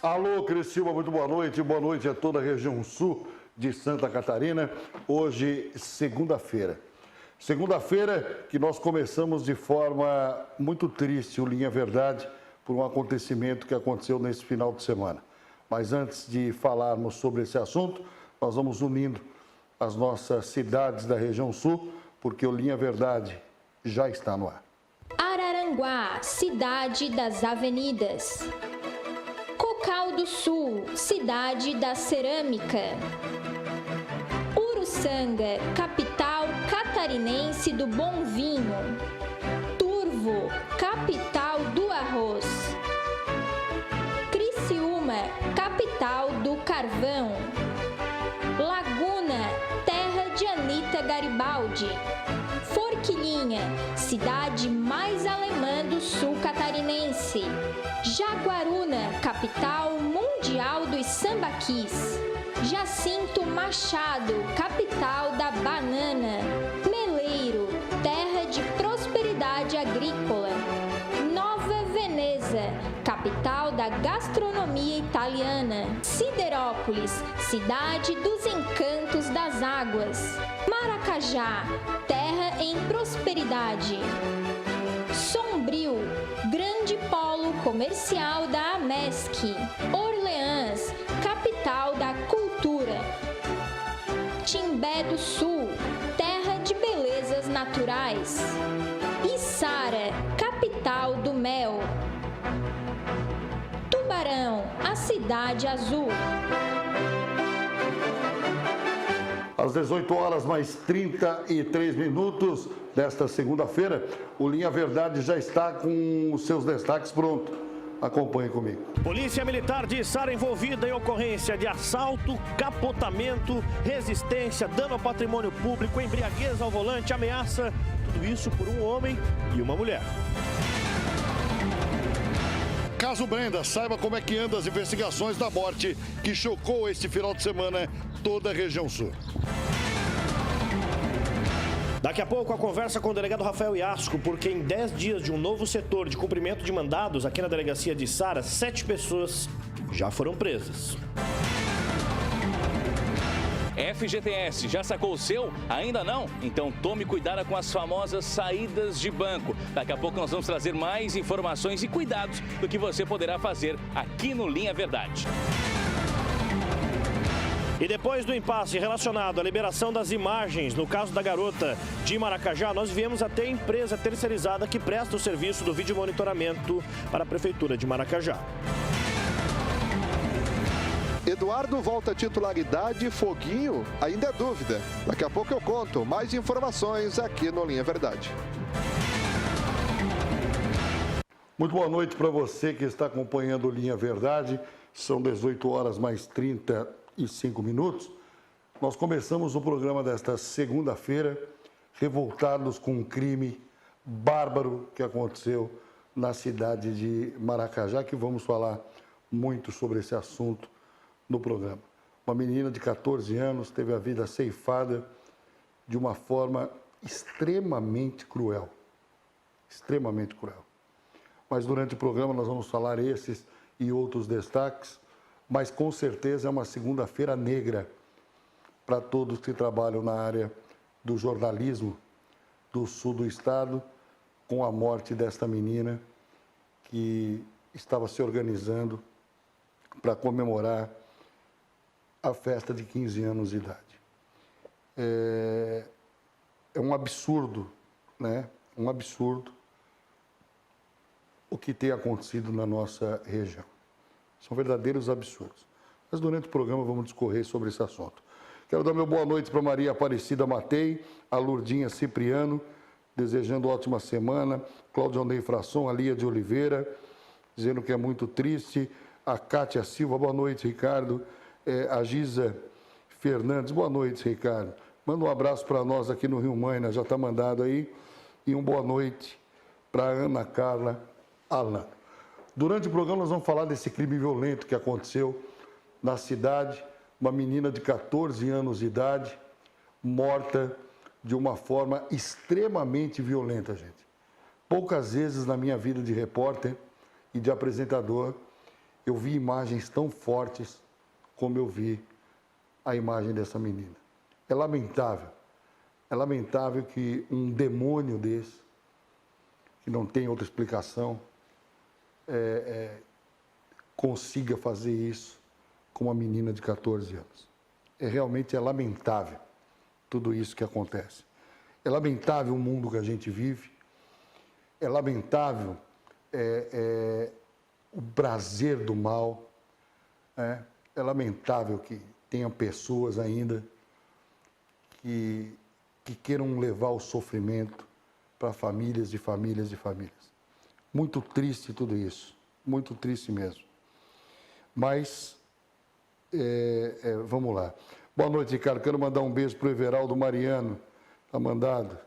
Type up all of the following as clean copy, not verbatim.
Alô, Criciúma, muito boa noite a toda a região sul de Santa Catarina. Hoje, segunda-feira. Segunda-feira que nós começamos de forma muito triste, o Linha Verdade, por um acontecimento que aconteceu nesse final de semana. Mas antes de falarmos sobre esse assunto, nós vamos unindo as nossas cidades da região sul, porque o Linha Verdade já está no ar. Araranguá, cidade das avenidas. Cocal do Sul, cidade da cerâmica. Uruçanga, capital catarinense do bom vinho. Turvo, capital do arroz. Criciúma, capital do carvão. Laguna, terra de Anita Garibaldi. Forquilinha, cidade mais alemã do sul catarinense. Jaguaruna, capital mundial dos sambaquis. Jacinto Machado, capital da banana. Meleiro, terra de prosperidade agrícola. Nova Veneza, capital da gastronomia italiana. Siderópolis, cidade dos encantos das águas. Maracajá, terra em prosperidade. Sombrio, grande polo comercial da Amesc. Orleans, capital da cultura. Timbé do Sul, terra de belezas naturais. Içara, capital do mel. Tubarão, a cidade azul. Às 18 horas mais 33 minutos desta segunda-feira, o Linha Verdade já está com os seus destaques prontos. Acompanhe comigo. Polícia Militar de Içara envolvida em ocorrência de assalto, capotamento, resistência, dano ao patrimônio público, embriaguez ao volante, ameaça. Tudo isso por um homem e uma mulher. Caso Brenda, saiba como é que andam as investigações da morte que chocou este final de semana toda a região sul. Daqui a pouco a conversa com o delegado Rafael Iasco, porque em 10 dias de um novo setor de cumprimento de mandados aqui na delegacia de Içara, 7 pessoas já foram presas. FGTS, já sacou o seu? Ainda não? Então tome cuidado com as famosas saídas de banco. Daqui a pouco nós vamos trazer mais informações e cuidados do que você poderá fazer aqui no Linha Verdade. E depois do impasse relacionado à liberação das imagens, no caso da garota de Maracajá, nós viemos até a empresa terceirizada que presta o serviço do vídeo monitoramento para a Prefeitura de Maracajá. Eduardo volta à titularidade, Foguinho ainda é dúvida. Daqui a pouco eu conto mais informações aqui no Linha Verdade. Muito boa noite para você que está acompanhando o Linha Verdade. São 18 horas mais 35 minutos. Nós começamos o programa desta segunda-feira revoltados com um crime bárbaro que aconteceu na cidade de Maracajá, que vamos falar muito sobre esse assunto no programa. Uma menina de 14 anos teve a vida ceifada de uma forma extremamente cruel. Extremamente cruel. Mas durante o programa nós vamos falar esses e outros destaques, mas com certeza é uma segunda-feira negra para todos que trabalham na área do jornalismo do sul do estado, com a morte desta menina que estava se organizando para comemorar a festa de 15 anos de idade. É um absurdo, né? Um absurdo o que tem acontecido na nossa região. São verdadeiros absurdos. Mas durante o programa vamos discorrer sobre esse assunto. Quero dar meu boa noite para Maria Aparecida Matei, a Lurdinha Cipriano, desejando ótima semana, Cláudio Ney Frasson, a Lia de Oliveira, dizendo que é muito triste, a Cátia Silva, boa noite, Ricardo, a Giza Fernandes, boa noite, Ricardo. Manda um abraço para nós aqui no Rio Maina, já está mandado aí, e um boa noite para Ana Carla Alano. Durante o programa nós vamos falar desse crime violento que aconteceu na cidade, uma menina de 14 anos de idade, morta de uma forma extremamente violenta, gente. Poucas vezes na minha vida de repórter e de apresentador eu vi imagens tão fortes como eu vi a imagem dessa menina. É lamentável que um demônio desse, que não tem outra explicação, consiga fazer isso com uma menina de 14 anos. Realmente é lamentável tudo isso que acontece. É lamentável o mundo que a gente vive, é lamentável o prazer do mal, é lamentável que tenha pessoas ainda que queiram levar o sofrimento para famílias e famílias e famílias. Muito triste tudo isso, muito triste mesmo. Mas, vamos lá. Boa noite, Ricardo. Quero mandar um beijo para o Everaldo Mariano. Está mandado.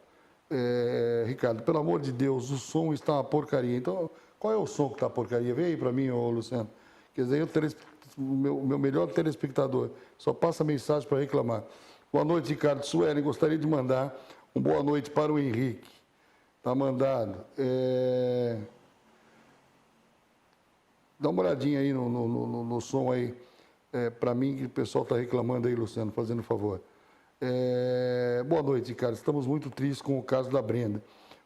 Ricardo, pelo amor de Deus, o som está uma porcaria. Então, qual é o som que está porcaria? Vem aí para mim, ô Luciano. Quer dizer, o meu melhor telespectador só passa mensagem para reclamar. Boa noite, Ricardo. Suelen, gostaria de mandar um boa noite para o Henrique. Está mandado. Dá uma olhadinha aí no som aí. Para mim, que o pessoal está reclamando aí, Luciano, fazendo favor. Boa noite, Ricardo. Estamos muito tristes com o caso da Brenda.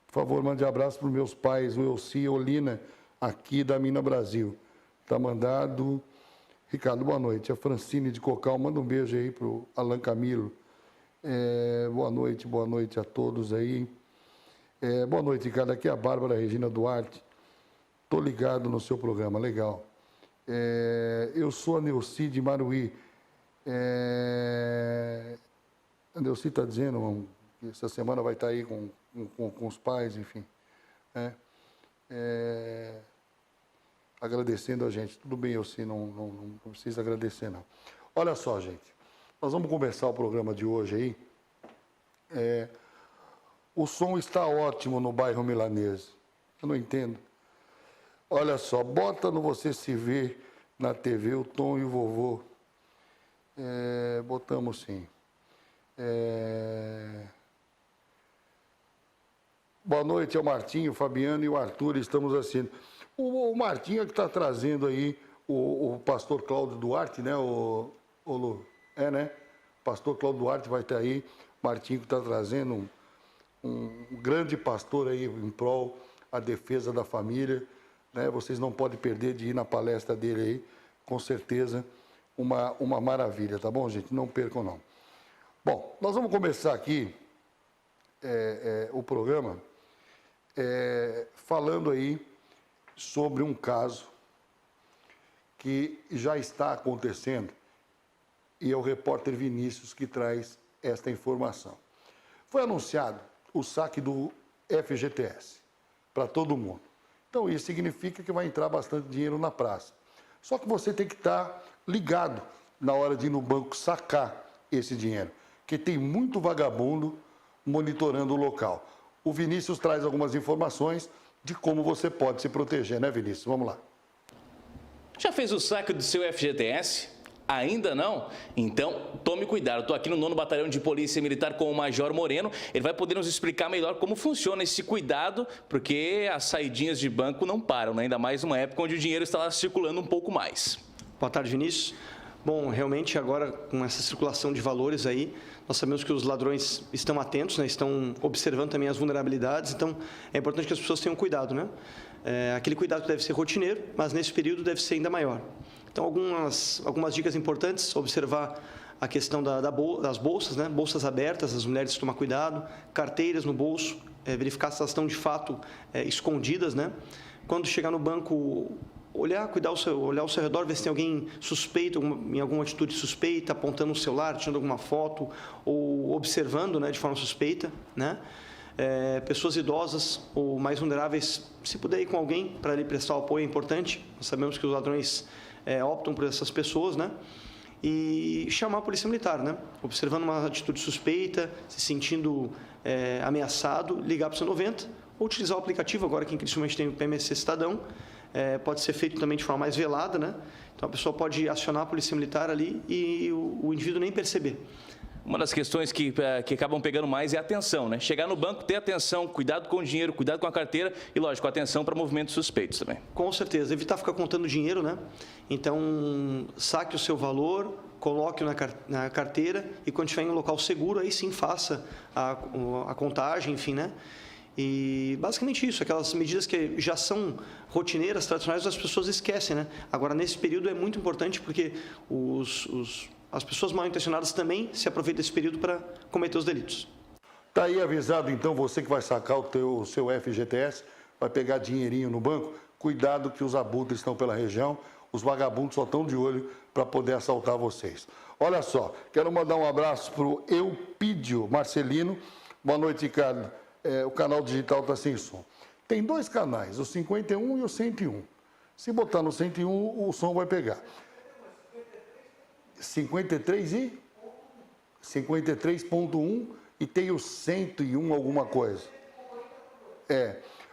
Por favor, mande abraço para os meus pais, o Elci e a Olina, aqui da Mina Brasil. Está mandado. Ricardo, boa noite. A Francine de Cocal, manda um beijo aí para o Alan Camilo. Boa noite a todos aí. Boa noite, Ricardo. Aqui é a Bárbara Regina Duarte. Estou ligado no seu programa, legal. Eu sou a Neuci de Maruí. A Neuci está dizendo que essa semana vai estar aí com os pais, enfim. Agradecendo a gente. Tudo bem, Neuci, não precisa agradecer, não. Olha só, gente. Nós vamos começar o programa de hoje aí. O som está ótimo no bairro Milanese. Eu não entendo. Olha só, bota no Você Se Vê na TV o Tom e o Vovô. Botamos sim. Boa noite ao Martinho, o Fabiano e o Arthur, estamos assistindo. O Martinho é que está trazendo aí o pastor Cláudio Duarte, né, o Lu? Né? O pastor Cláudio Duarte vai estar aí. Martinho que está trazendo um grande pastor aí em prol a defesa da família. Né? Vocês não podem perder de ir na palestra dele aí, com certeza uma maravilha, tá bom, gente? Não percam, não. Bom, nós vamos começar aqui o programa falando aí sobre um caso que já está acontecendo e é o repórter Vinícius que traz esta informação. Foi anunciado o saque do FGTS para todo mundo. Então, isso significa que vai entrar bastante dinheiro na praça. Só que você tem que estar ligado na hora de ir no banco sacar esse dinheiro, porque tem muito vagabundo monitorando o local. O Vinícius traz algumas informações de como você pode se proteger, né, Vinícius? Vamos lá. Já fez o saque do seu FGTS? Ainda não? Então, tome cuidado. Estou aqui no 9º Batalhão de Polícia Militar com o Major Moreno. Ele vai poder nos explicar melhor como funciona esse cuidado, porque as saidinhas de banco não param, né? Ainda mais numa época onde o dinheiro está lá circulando um pouco mais. Boa tarde, Vinícius. Bom, realmente agora com essa circulação de valores aí, nós sabemos que os ladrões estão atentos, né? Estão observando também as vulnerabilidades, então é importante que as pessoas tenham cuidado, né? Aquele cuidado deve ser rotineiro, mas nesse período deve ser ainda maior. Então, algumas dicas importantes, observar a questão das bolsas, né? Bolsas abertas, as mulheres tomar cuidado, carteiras no bolso, verificar se elas estão de fato escondidas, né? Quando chegar no banco, olhar ao seu redor, ver se tem alguém suspeito, em alguma atitude suspeita, apontando o celular, tirando alguma foto ou observando, né, de forma suspeita, né? Pessoas idosas ou mais vulneráveis, se puder ir com alguém para lhe prestar o apoio é importante. Nós sabemos que os ladrões optam por essas pessoas, né? E chamar a polícia militar, né? Observando uma atitude suspeita, se sentindo ameaçado, ligar para o 190 ou utilizar o aplicativo. Agora que em Criciúma a gente tem o PMSC Cidadão, pode ser feito também de forma mais velada, né? Então a pessoa pode acionar a polícia militar ali e o indivíduo nem perceber. Uma das questões que acabam pegando mais é a atenção, né? Chegar no banco, ter atenção, cuidado com o dinheiro, cuidado com a carteira e, lógico, atenção para movimentos suspeitos também. Com certeza, evitar ficar contando dinheiro, né? Então, saque o seu valor, coloque-o na carteira e quando estiver em um local seguro, aí sim faça a contagem, enfim, né? E basicamente isso, aquelas medidas que já são rotineiras, tradicionais, as pessoas esquecem, né? Agora, nesse período é muito importante porque as pessoas mal intencionadas também se aproveitam desse período para cometer os delitos. Está aí avisado, então, você que vai sacar o seu FGTS, vai pegar dinheirinho no banco, cuidado que os abutres estão pela região, os vagabundos só estão de olho para poder assaltar vocês. Olha só, quero mandar um abraço para o Eupídio Marcelino. Boa noite, Ricardo. O canal digital está sem som. Tem dois canais, o 51 e o 101. Se botar no 101, o som vai pegar. 53 e 53.1 e tem o 101 alguma coisa.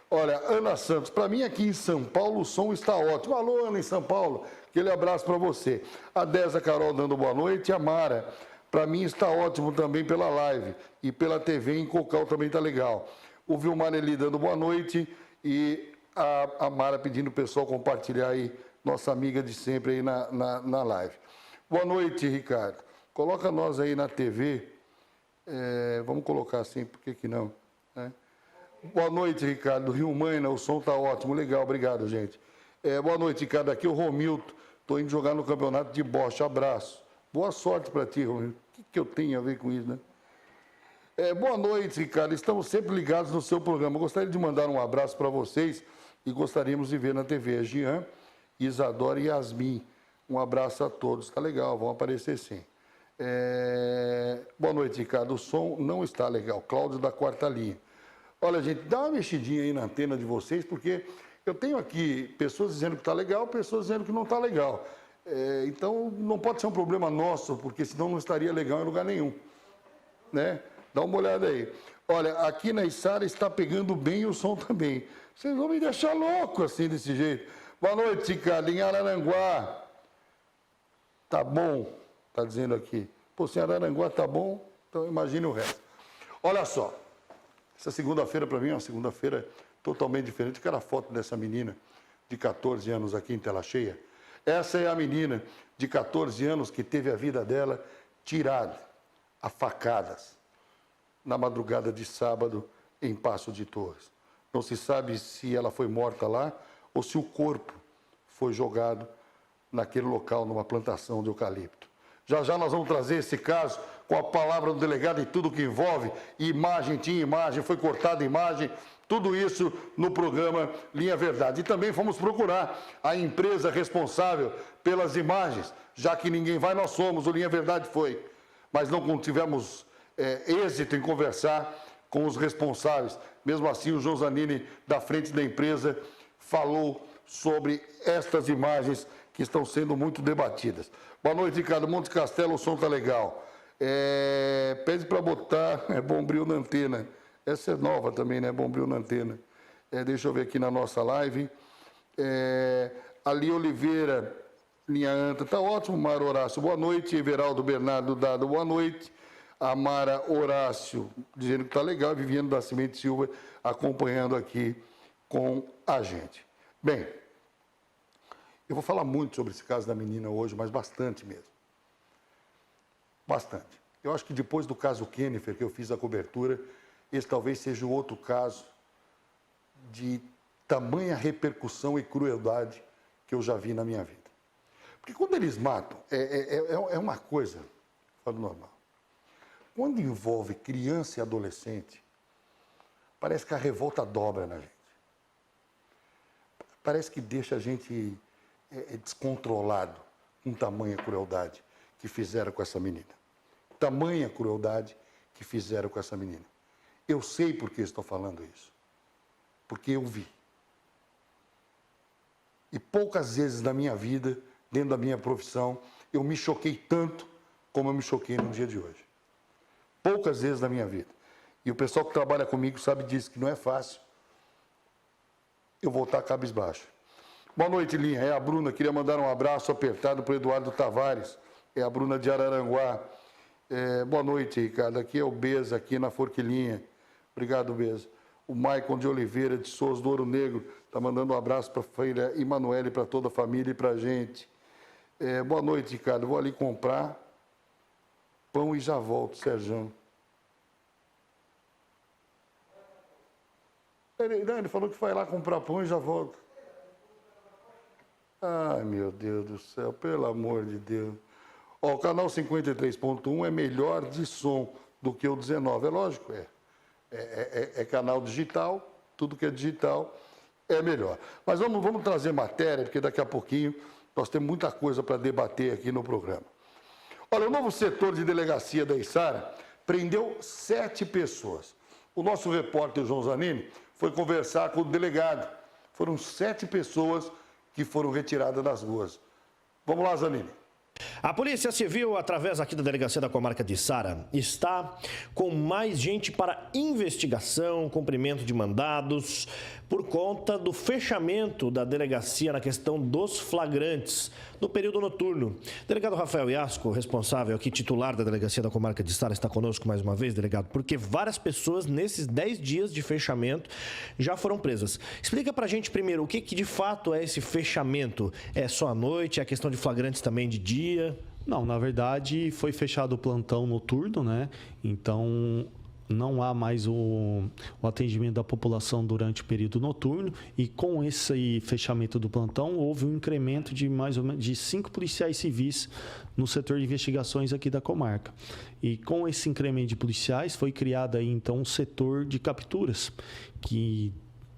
Olha, Ana Santos, para mim aqui em São Paulo o som está ótimo. Alô, Ana, em São Paulo, aquele abraço para você. A Deza Carol dando boa noite, a Mara, para mim está ótimo também pela live e pela TV em Cocal também está legal. O Vilmar Eli dando boa noite e a Mara pedindo o pessoal compartilhar aí, nossa amiga de sempre aí na live. Boa noite, Ricardo. Coloca nós aí na TV. Vamos colocar assim, por que não? Boa noite, Ricardo. Rio Maina, o som está ótimo. Legal, obrigado, gente. Boa noite, Ricardo. Aqui é o Romilton. Estou indo jogar no campeonato de bocha. Abraço. Boa sorte para ti, Romilton. O que eu tenho a ver com isso, né? Boa noite, Ricardo. Estamos sempre ligados no seu programa. Gostaria de mandar um abraço para vocês e gostaríamos de ver na TV. Jean, Isadora e Yasmin. Um abraço a todos. Tá legal, vão aparecer sim. Boa noite, Ricardo. O som não está legal. Cláudio da quarta linha. Olha, gente, dá uma mexidinha aí na antena de vocês, porque eu tenho aqui pessoas dizendo que está legal, pessoas dizendo que não está legal. Então, não pode ser um problema nosso, porque senão não estaria legal em lugar nenhum. Né? Dá uma olhada aí. Olha, aqui na Içara está pegando bem o som também. Vocês vão me deixar louco assim, desse jeito. Boa noite, Ricardo. Em Araranguá. Tá bom, tá dizendo aqui. Pô, se Araranguá tá bom, então imagine o resto. Olha só. Essa segunda-feira, para mim, é uma segunda-feira totalmente diferente. Quero a foto dessa menina de 14 anos aqui em tela cheia. Essa é a menina de 14 anos que teve a vida dela tirada a facadas na madrugada de sábado em Passo de Torres. Não se sabe se ela foi morta lá ou se o corpo foi jogado naquele local, numa plantação de eucalipto. Já já nós vamos trazer esse caso com a palavra do delegado e tudo que envolve, imagem, tinha imagem, foi cortada imagem, tudo isso no programa Linha Verdade. E também fomos procurar a empresa responsável pelas imagens, já que ninguém vai, nós somos, o Linha Verdade foi. Mas não tivemos êxito em conversar com os responsáveis. Mesmo assim, o João Zanini, da frente da empresa, falou sobre estas imagens que estão sendo muito debatidas. Boa noite, Ricardo. Monte Castelo, o som está legal. Pede para botar Bombril na antena. Essa é nova também, né? Bombril na antena. Deixa eu ver aqui na nossa live. Ali Oliveira, linha anta. Está ótimo, Mara Horácio. Boa noite, Everaldo Bernardo Dado. Boa noite. A Mara Horácio, dizendo que está legal. Viviane Nascimento Silva acompanhando aqui com a gente. Bem, eu vou falar muito sobre esse caso da menina hoje, mas bastante mesmo. Bastante. Eu acho que depois do caso Kennifer, que eu fiz a cobertura, esse talvez seja o outro caso de tamanha repercussão e crueldade que eu já vi na minha vida. Porque quando eles matam, é uma coisa fora do normal. Quando envolve criança e adolescente, parece que a revolta dobra na gente. Parece que deixa a gente descontrolado com tamanha crueldade que fizeram com essa menina. Tamanha crueldade que fizeram com essa menina. Eu sei por que estou falando isso. Porque eu vi. E poucas vezes na minha vida, dentro da minha profissão, eu me choquei tanto como eu me choquei no dia de hoje. Poucas vezes na minha vida. E o pessoal que trabalha comigo sabe disso, que não é fácil eu voltar cabisbaixo. Boa noite, Linha. É a Bruna. Queria mandar um abraço apertado para o Eduardo Tavares. É a Bruna de Araranguá. Boa noite, Ricardo. Aqui é o Beza, aqui na Forquilinha. Obrigado, Beza. O Maicon de Oliveira, de Souza do Ouro Negro, está mandando um abraço para a filha Emanuele, para toda a família e para a gente. Boa noite, Ricardo. Vou ali comprar pão e já volto, Sérgio. Ele falou que vai lá comprar pão e já volta. Ai, meu Deus do céu, pelo amor de Deus. Ó, o canal 53.1 é melhor de som do que o 19. É lógico, é canal digital, tudo que é digital é melhor. Mas vamos trazer matéria, porque daqui a pouquinho nós temos muita coisa para debater aqui no programa. Olha, o novo setor de delegacia da Içara prendeu 7 pessoas. O nosso repórter João Zanini foi conversar com o delegado. Foram 7 pessoas que foram retiradas das ruas. Vamos lá, Zanini. A Polícia Civil, através aqui da Delegacia da Comarca de Içara, está com mais gente para investigação, cumprimento de mandados, por conta do fechamento da delegacia na questão dos flagrantes no período noturno. Delegado Rafael Iasco, responsável aqui, titular da Delegacia da Comarca de Içara, está conosco mais uma vez, delegado, porque várias pessoas nesses 10 dias de fechamento já foram presas. Explica pra gente primeiro o que de fato é esse fechamento. É só à noite? É a questão de flagrantes também de dia? Não, na verdade foi fechado o plantão noturno, né? Então não há mais o atendimento da população durante o período noturno, e com esse fechamento do plantão houve um incremento de mais ou menos de 5 policiais civis no setor de investigações aqui da comarca. E com esse incremento de policiais foi criado aí então um setor de capturas, que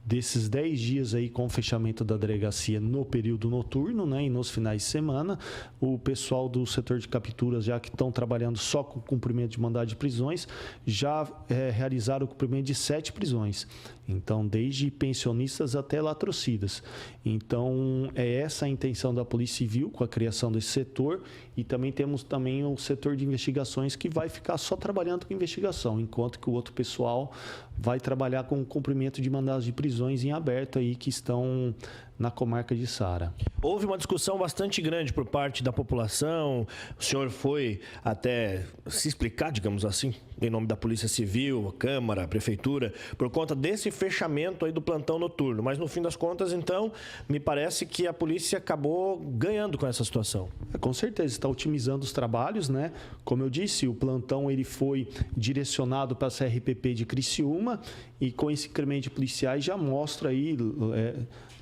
desses 10 dias aí com o fechamento da delegacia no período noturno, né, e nos finais de semana, o pessoal do setor de capturas, já que estão trabalhando só com o cumprimento de mandado de prisões, já realizaram o cumprimento de 7 prisões. Então, desde pensionistas até latrocidas. Então, é essa a intenção da Polícia Civil com a criação desse setor, e também temos também o setor de investigações que vai ficar só trabalhando com investigação, enquanto que o outro pessoal vai trabalhar com o cumprimento de mandados de prisões em aberto aí que estão na comarca de Içara. Houve uma discussão bastante grande por parte da população. O senhor foi até se explicar, digamos assim, em nome da Polícia Civil, Câmara, Prefeitura, por conta desse fechamento aí do plantão noturno. Mas no fim das contas, então, me parece que a polícia acabou ganhando com essa situação. Com certeza, está otimizando os trabalhos, né? Como eu disse, o plantão ele foi direcionado para a CRPP de Criciúma, e com esse incremento de policiais já mostra aí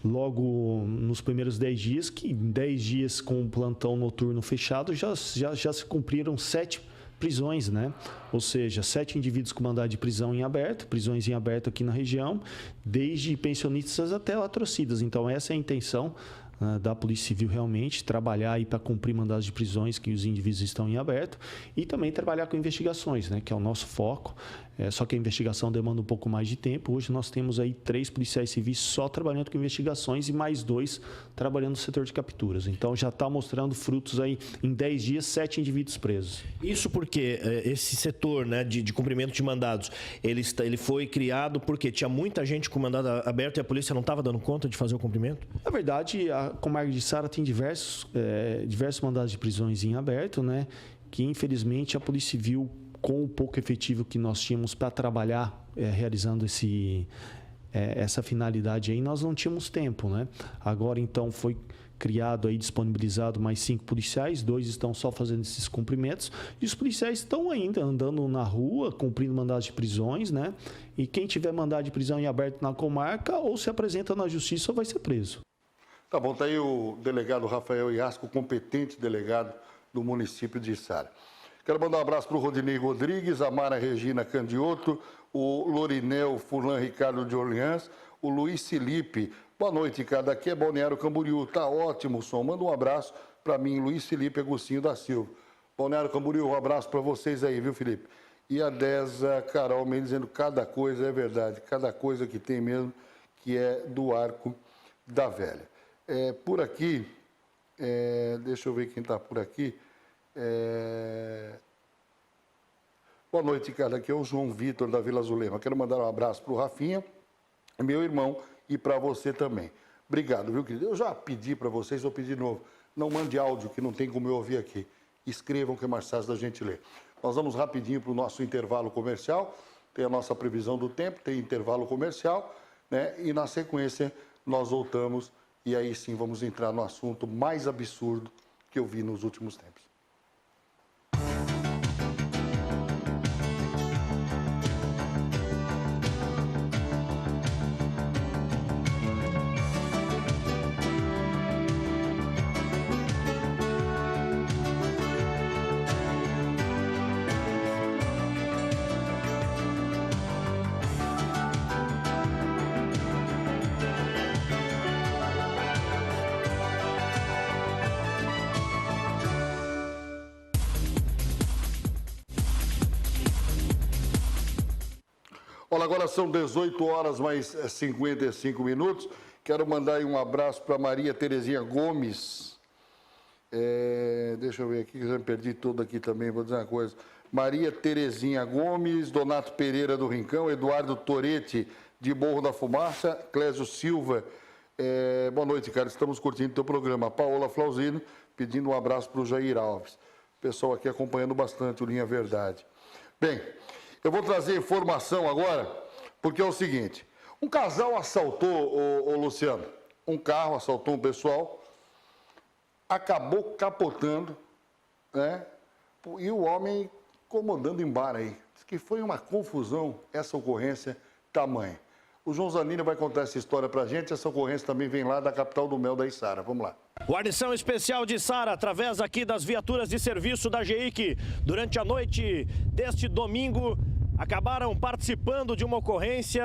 logo nos primeiros 10 dias, que em 10 dias com o plantão noturno fechado já se cumpriram 7 prisões, né? Ou seja, 7 indivíduos com mandado de prisão em aberto, prisões em aberto aqui na região, desde pensionistas até latrocidas. Então essa é a intenção da Polícia Civil, realmente trabalhar aí para cumprir mandados de prisões que os indivíduos estão em aberto, e também trabalhar com investigações, né, que é o nosso foco. Só que a investigação demanda um pouco mais de tempo. Hoje nós temos aí 3 policiais civis só trabalhando com investigações e mais 2 trabalhando no setor de capturas. Então já está mostrando frutos aí, em 10 dias, 7 indivíduos presos. Isso porque esse setor, né, de cumprimento de mandados, ele foi criado porque tinha muita gente com mandado aberto e a polícia não estava dando conta de fazer o cumprimento? Na verdade, a comarca de Içara tem diversos mandados de prisões em aberto, né, que infelizmente a Polícia Civil, com o pouco efetivo que nós tínhamos para trabalhar realizando essa finalidade aí, nós não tínhamos tempo, né? Agora, então, foi criado aí, disponibilizado mais 5 policiais, 2 estão só fazendo esses cumprimentos, e os policiais estão ainda andando na rua, cumprindo mandados de prisões, né? E quem tiver mandado de prisão em aberto na comarca, ou se apresenta na justiça ou vai ser preso. Tá bom, tá aí o delegado Rafael Iasco, competente delegado do município de Içara. Quero mandar um abraço para o Rodinei Rodrigues, a Mara Regina Candioto, o Lorinel Furlan Ricardo de Orleans, o Luiz Felipe. Boa noite, Ricardo. Aqui é Balneário Camboriú. Tá ótimo o som. Manda um abraço para mim, Luiz Felipe Agostinho da Silva. Balneário Camboriú, um abraço para vocês aí, viu, Felipe? E a Deza Carol me dizendo cada coisa é verdade, cada coisa que tem mesmo, que é do Arco da Velha. Por aqui, deixa eu ver quem está por aqui. Boa noite, Ricardo. Aqui é o João Vitor, da Vila Zulema. Quero mandar um abraço para o Rafinha, meu irmão, e para você também. Obrigado, viu, querido? Eu já pedi para vocês, vou pedir de novo. Não mande áudio, que não tem como eu ouvir aqui. Escrevam, que é mais fácil da gente ler. Nós vamos rapidinho para o nosso intervalo comercial. Tem a nossa previsão do tempo, tem intervalo comercial, né? E na sequência nós voltamos e aí sim vamos entrar no assunto mais absurdo que eu vi nos últimos tempos. Olha, agora são 18 horas mais 55 minutos. Quero mandar aí um abraço para Maria Terezinha Gomes. Deixa eu ver aqui, que eu já me perdi tudo aqui também, vou dizer uma coisa. Maria Terezinha Gomes, Donato Pereira do Rincão, Eduardo Toretti de Morro da Fumaça, Clésio Silva. Boa noite, cara, estamos curtindo o teu programa. Paola Flauzino pedindo um abraço para o Jair Alves. O pessoal aqui acompanhando bastante o Linha Verdade. Bem, eu vou trazer informação agora, porque é o seguinte, um casal assaltou, Luciano, um carro, assaltou um pessoal, acabou capotando, né? E o homem incomodando em bar aí. Diz que foi uma confusão essa ocorrência tamanha. O João Zanini vai contar essa história pra gente, essa ocorrência também vem lá da capital do mel da Içara. Vamos lá. Guarnição especial de Içara, através aqui das viaturas de serviço da GEIC, durante a noite deste domingo, acabaram participando de uma ocorrência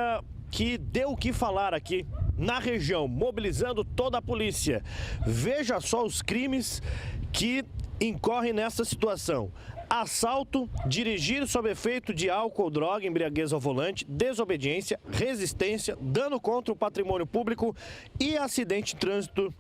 que deu o que falar aqui na região, mobilizando toda a polícia. Veja só os crimes que incorrem nessa situação: assalto, dirigir sob efeito de álcool ou droga, embriaguez ao volante, desobediência, resistência, dano contra o patrimônio público e acidente de trânsito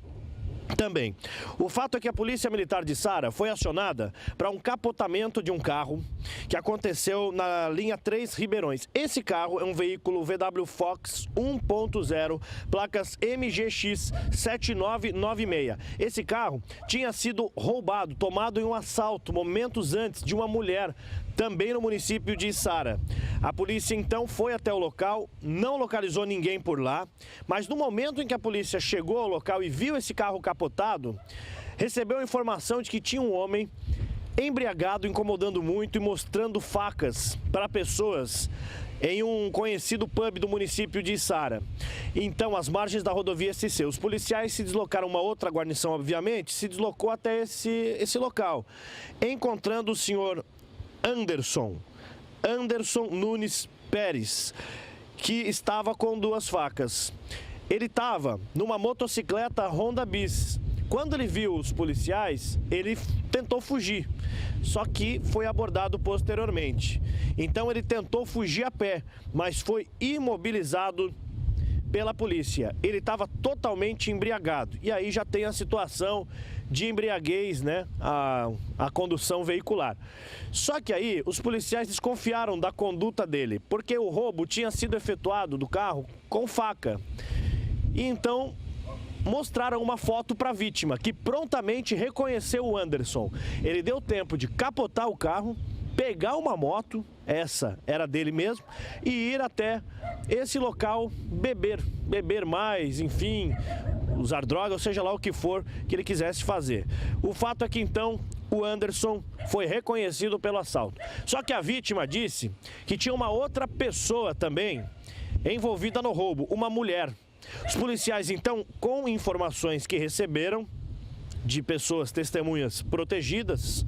também. O fato é que a Polícia Militar de Içara foi acionada para um capotamento de um carro que aconteceu na linha 3 Ribeirões. Esse carro é um veículo VW Fox 1.0, placas MGX 7996. Esse carro tinha sido roubado, tomado em um assalto momentos antes de uma mulher, também no município de Içara. A polícia então foi até o local, não localizou ninguém por lá, mas no momento em que a polícia chegou ao local e viu esse carro capotado, recebeu a informação de que tinha um homem embriagado, incomodando muito e mostrando facas para pessoas em um conhecido pub do município de Içara. Então, às margens da rodovia SC, os policiais se deslocaram, uma outra guarnição, obviamente, se deslocou até esse local, encontrando o senhor Anderson Nunes Pérez, que estava com 2 facas. Ele estava numa motocicleta Honda Bis. Quando ele viu os policiais, ele tentou fugir, só que foi abordado posteriormente. Então ele tentou fugir a pé, mas foi imobilizado pela polícia. Ele estava totalmente embriagado. E aí já tem a situação de embriaguez, né? A condução veicular. Só que aí os policiais desconfiaram da conduta dele, porque o roubo tinha sido efetuado do carro com faca. E então mostraram uma foto para a vítima, que prontamente reconheceu o Anderson. Ele deu tempo de capotar o carro, pegar uma moto, essa era dele mesmo, e ir até esse local beber mais, enfim, usar droga, ou seja lá o que for que ele quisesse fazer. O fato é que então o Anderson foi reconhecido pelo assalto. Só que a vítima disse que tinha uma outra pessoa também envolvida no roubo, uma mulher. Os policiais então, com informações que receberam de pessoas testemunhas protegidas,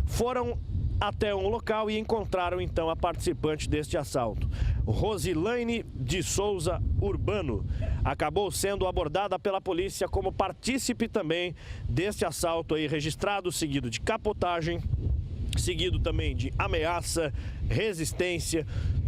foram até um local e encontraram então a participante deste assalto. Rosilaine de Souza Urbano acabou sendo abordada pela polícia como partícipe também deste assalto aí registrado, seguido de capotagem, seguido também de ameaça, resistência,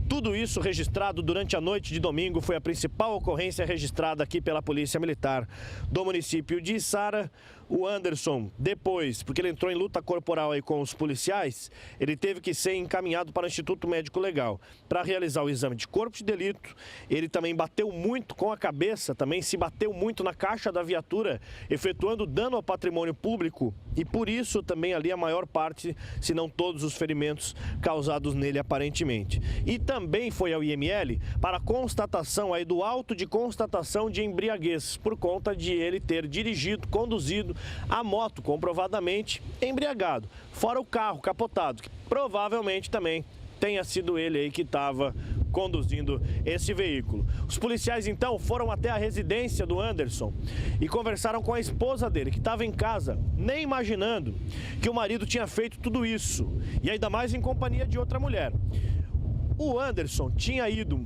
Tudo isso registrado durante a noite de domingo foi a principal ocorrência registrada aqui pela Polícia Militar do município de Içara. O Anderson, depois, porque ele entrou em luta corporal aí com os policiais, ele teve que ser encaminhado para o Instituto Médico Legal para realizar o exame de corpo de delito. Ele também bateu muito com a cabeça, também se bateu muito na caixa da viatura, efetuando dano ao patrimônio público e por isso também ali a maior parte, se não todos os ferimentos causados nele aparentemente. E também foi ao IML para constatação aí do auto de constatação de embriaguez, por conta de ele ter dirigido, conduzido a moto comprovadamente embriagado, fora o carro capotado, que provavelmente também tenha sido ele aí que estava conduzindo esse veículo. Os policiais então foram até a residência do Anderson e conversaram com a esposa dele, que estava em casa, nem imaginando que o marido tinha feito tudo isso, e ainda mais em companhia de outra mulher. O Anderson tinha ido,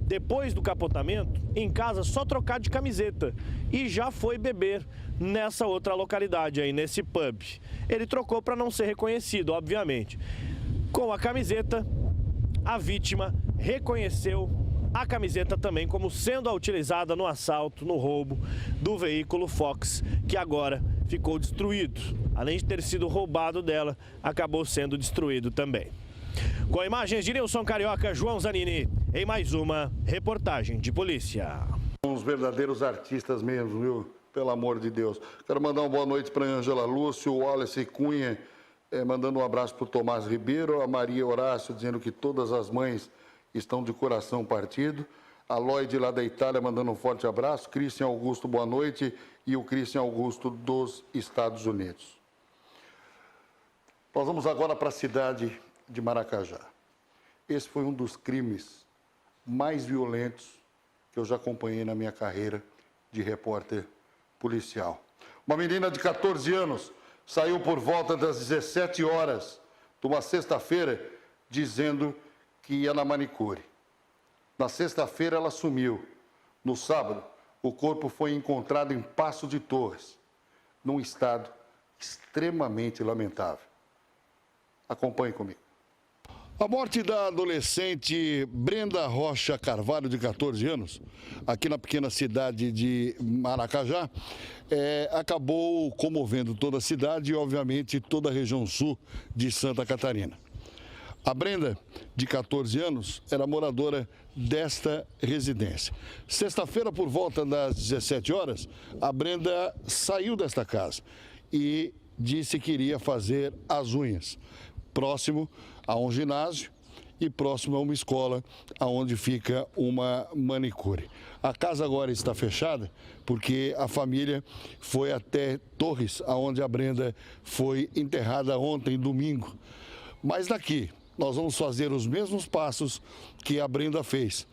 depois do capotamento, em casa só trocar de camiseta e já foi beber nessa outra localidade aí, nesse pub. Ele trocou para não ser reconhecido, obviamente. Com a camiseta, a vítima reconheceu a camiseta também como sendo a utilizada no assalto, no roubo do veículo Fox, que agora ficou destruído. Além de ter sido roubado dela, acabou sendo destruído também. Com imagens de Nilson Carioca, João Zanini, em mais uma reportagem de polícia. Uns verdadeiros artistas mesmo, viu? Pelo amor de Deus. Quero mandar uma boa noite para a Ângela Lúcio, o Wallace Cunha, mandando um abraço para o Tomás Ribeiro, a Maria Horácio dizendo que todas as mães estão de coração partido, a Lloyd lá da Itália mandando um forte abraço, Cristian Augusto, boa noite, e o Cristian Augusto dos Estados Unidos. Nós vamos agora para a cidade de Maracajá. Esse foi um dos crimes mais violentos que eu já acompanhei na minha carreira de repórter policial. Uma menina de 14 anos saiu por volta das 17 horas de uma sexta-feira dizendo que ia na manicure. Na sexta-feira ela sumiu. No sábado, o corpo foi encontrado em Passo de Torres, num estado extremamente lamentável. Acompanhe comigo. A morte da adolescente Brenda Rocha Carvalho, de 14 anos, aqui na pequena cidade de Maracajá, acabou comovendo toda a cidade e, obviamente, toda a região sul de Santa Catarina. A Brenda, de 14 anos, era moradora desta residência. Sexta-feira, por volta das 17 horas, a Brenda saiu desta casa e disse que iria fazer as unhas, próximo a um ginásio e próximo a uma escola onde fica uma manicure. A casa agora está fechada porque a família foi até Torres, onde a Brenda foi enterrada ontem, domingo. Mas daqui nós vamos fazer os mesmos passos que a Brenda fez